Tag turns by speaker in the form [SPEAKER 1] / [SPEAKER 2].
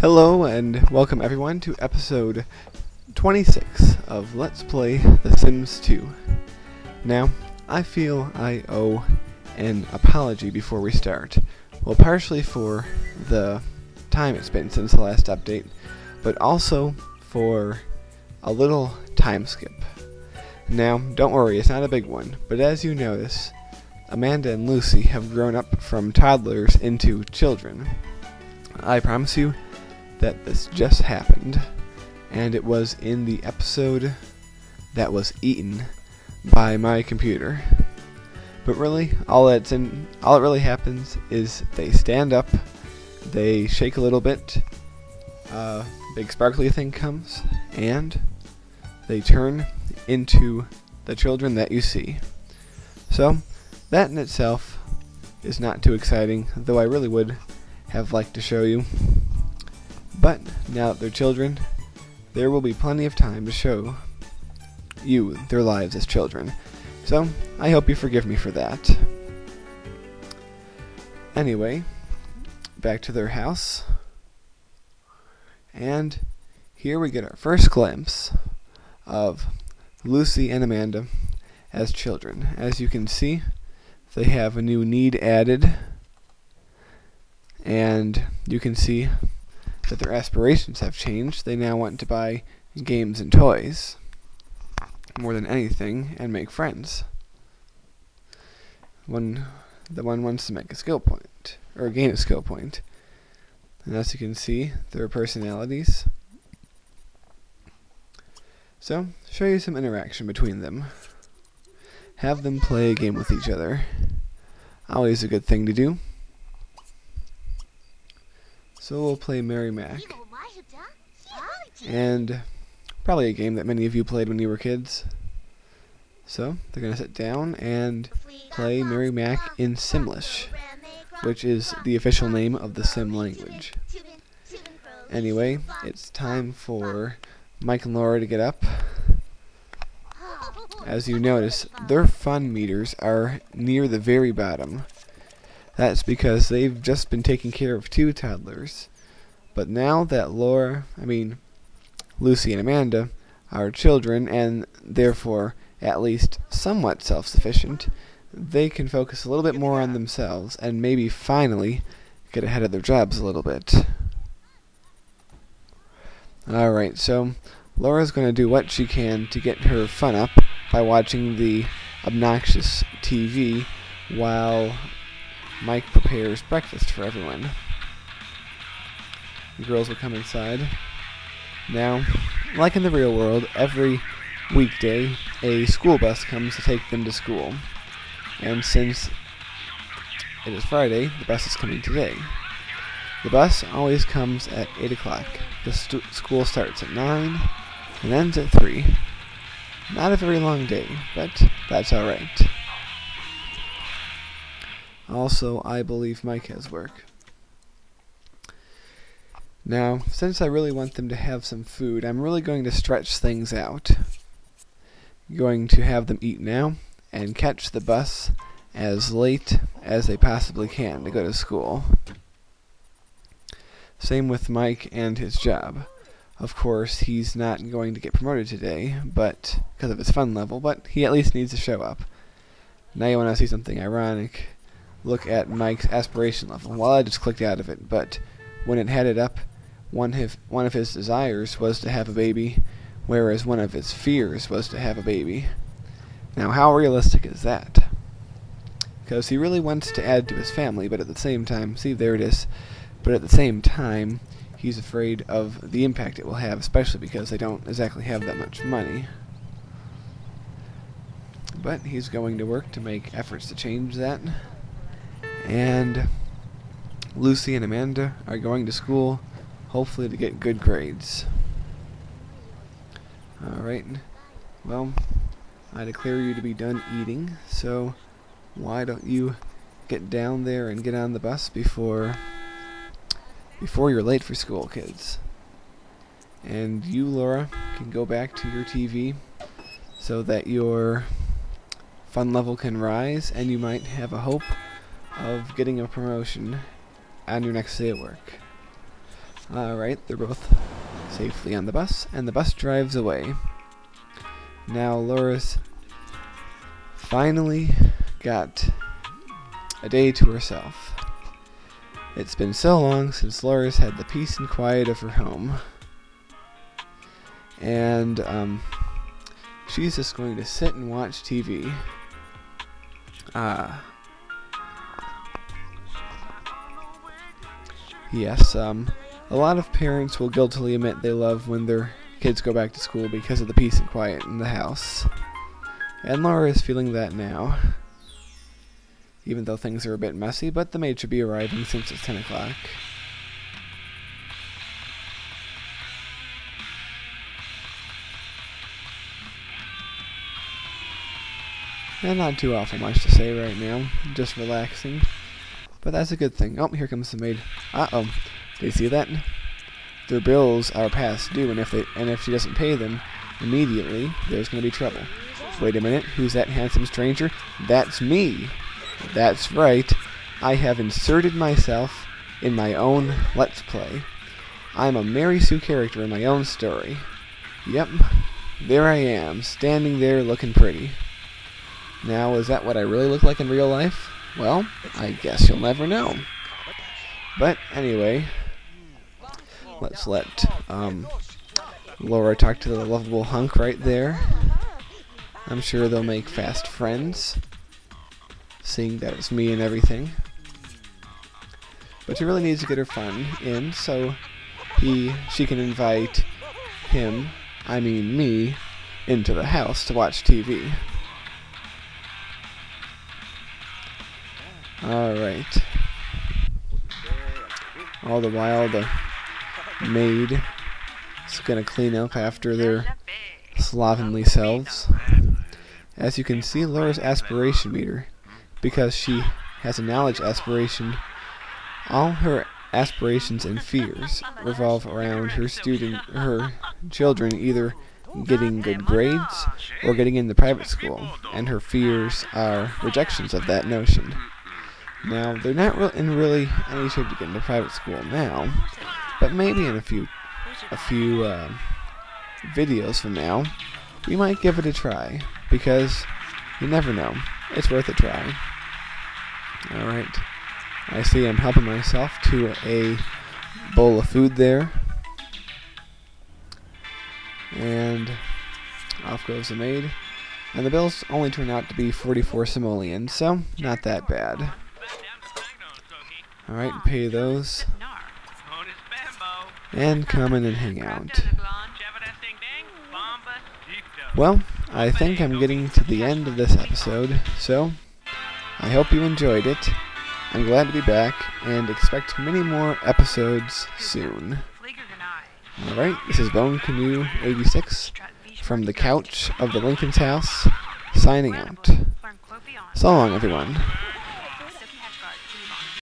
[SPEAKER 1] Hello and welcome everyone to episode 26 of Let's Play The Sims 2. Now, I feel I owe an apology before we start. Well, partially for the time it's been since the last update, but also for a little time skip. Now, don't worry, it's not a big one, but as you notice, Amanda and Lucy have grown up from toddlers into children. I promise you that this just happened, and it was in the episode that was eaten by my computer. But really, all it really happens is they stand up, they shake a little bit, a big sparkly thing comes, and they turn into the children that you see. So, that in itself is not too exciting, though I really would have liked to show you. But now that they're children, there will be plenty of time to show you their lives as children. So, I hope you forgive me for that. Anyway, back to their house. And here we get our first glimpse of Lucy and Amanda as children. As you can see, they have a new need added, and you can see that their aspirations have changed. They now want to buy games and toys more than anything and make friends. The one wants to make a skill point, or gain a skill point. And as you can see, their personalities. So, show you some interaction between them. Have them play a game with each other. Always a good thing to do. So we'll play Mary Mac. And probably a game that many of you played when you were kids. So they're going to sit down and play Mary Mac in Simlish, which is the official name of the Sim language. Anyway, it's time for Mike and Laura to get up. As you notice, their fun meters are near the very bottom. That's because they've just been taking care of 2 toddlers. But now that Lucy and Amanda are children and therefore at least somewhat self-sufficient, they can focus a little bit more on themselves and maybe finally get ahead of their jobs a little bit. Alright, so Laura's going to do what she can to get her fun up by watching the obnoxious TV while Mike prepares breakfast for everyone. The girls will come inside. Now, like in the real world, every weekday a school bus comes to take them to school. And since it is Friday, the bus is coming today. The bus always comes at 8 o'clock. The school starts at 9 and ends at 3. Not a very long day, but that's alright. Also, I believe Mike has work. Now, since I really want them to have some food, I'm really going to stretch things out. Going to have them eat now and catch the bus as late as they possibly can to go to school. Same with Mike and his job. Of course, he's not going to get promoted today, but because of his fun level, but he at least needs to show up. Now you want to see something ironic. Look at Mike's aspiration level. Well, I just clicked out of it, but when it had it up, one of his desires was to have a baby, whereas one of his fears was to have a baby. Now, how realistic is that? Because he really wants to add to his family, but at the same time, see, there it is, but at the same time, he's afraid of the impact it will have, especially because they don't exactly have that much money. But he's going to work to make efforts to change that. And Lucy and Amanda are going to school, hopefully to get good grades. Alright, well, I declare you to be done eating, so why don't you get down there and get on the bus before you're late for school, kids. And you, Laura, can go back to your TV so that your fun level can rise and you might have a hope of getting a promotion on your next day at work. Alright, they're both safely on the bus, and the bus drives away. Now Laura's finally got a day to herself. It's been so long since Laura's had the peace and quiet of her home. And she's just going to sit and watch TV. Yes, a lot of parents will guiltily admit they love when their kids go back to school because of the peace and quiet in the house. And Laura is feeling that now. Even though things are a bit messy, but the maid should be arriving since it's 10 o'clock. And not too awful much to say right now, just relaxing. But that's a good thing. Oh, here comes the maid. Uh-oh. Do you see that? Their bills are past due, and if she doesn't pay them immediately, there's going to be trouble. Wait a minute, who's that handsome stranger? That's me! That's right, I have inserted myself in my own Let's Play. I'm a Mary Sue character in my own story. Yep, there I am, standing there looking pretty. Now, is that what I really look like in real life? Well, I guess you'll never know. But anyway, let's let Laura talk to the lovable hunk right there. I'm sure they'll make fast friends, seeing that it's me and everything. But she really needs to get her fun in, so she can invite him, I mean me, into the house to watch TV. Alright. All the while, the maid is going to clean up after their slovenly selves. As you can see, Laura's aspiration meter, because she has a knowledge aspiration, all her aspirations and fears revolve around her children either getting good grades or getting into private school, and her fears are rejections of that notion. Now, they're not in really any shape to get into private school now, but maybe in a few videos from now, we might give it a try, because you never know. It's worth a try. Alright, I see I'm helping myself to a bowl of food there. And off goes the maid. And the bills only turn out to be 44 simoleons, so not that bad. Alright, pay those. And come in and hang out. Well, I think I'm getting to the end of this episode, so I hope you enjoyed it. I'm glad to be back, and expect many more episodes soon. Alright, this is Bone Canoe 86 from the couch of the Lincoln's house, signing out. So long, everyone.